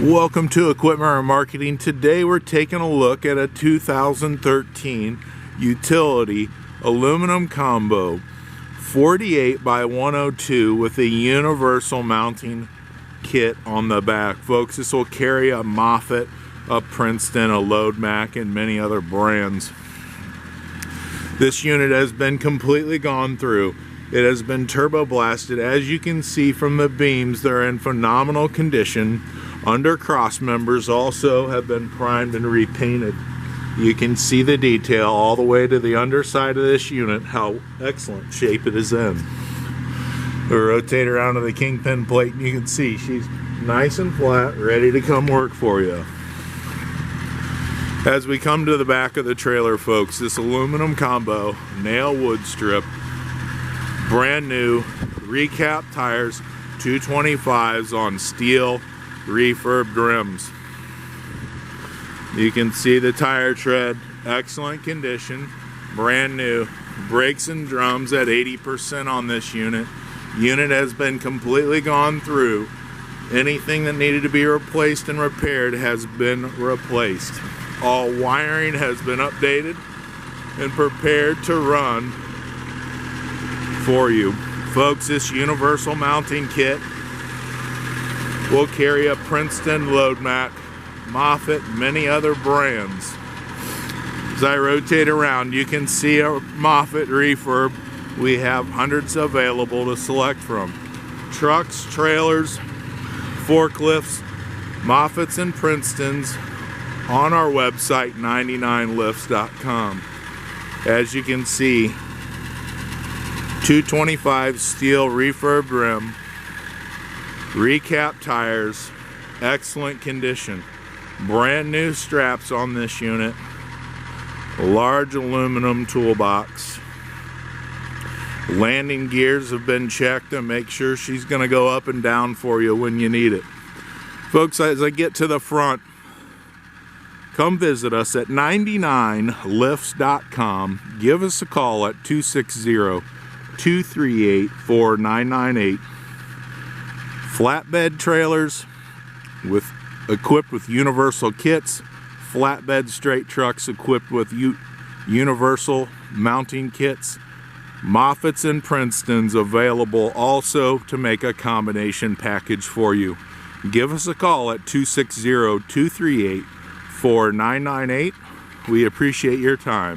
Welcome to Equipment and Marketing. Today we're taking a look at a 2013 utility aluminum combo 48 by 102 with a universal mounting kit on the back. Folks, this will carry a Moffett, a Princeton, a Load Mac, and many other brands. This unit has been completely gone through. It has been turbo blasted. As you can see from the beams, they're in phenomenal condition. Under cross members also have been primed and repainted. You can see the detail all the way to the underside of this unit, how excellent shape it is in. We'll rotate around to the kingpin plate and you can see she's nice and flat, ready to come work for you. As we come to the back of the trailer, folks, this aluminum combo, nail wood strip, brand new, recap tires, 225s on steel refurbed rims. You can see the tire tread, excellent condition, brand new. Brakes and drums at 80% on this unit. Unit has been completely gone through. Anything that needed to be replaced and repaired has been replaced. All wiring has been updated and prepared to run for you. Folks, this universal mounting kit will carry a Princeton, Load Mac, Moffett, many other brands. As I rotate around, you can see a Moffett refurb. We have hundreds available to select from. Trucks, trailers, forklifts, Moffetts and Princetons on our website 99lifts.com. As you can see, 225 steel refurbed rim, recap tires, excellent condition, brand new straps on this unit, large aluminum toolbox. Landing gears have been checked to make sure she's going to go up and down for you when you need it. Folks, as I get to the front, come visit us at 99lifts.com. Give us a call at 260-238-4998. Flatbed trailers equipped with universal kits, flatbed straight trucks equipped with universal mounting kits, Moffetts and Princetons available also to make a combination package for you. Give us a call at 260-238-4998. We appreciate your time.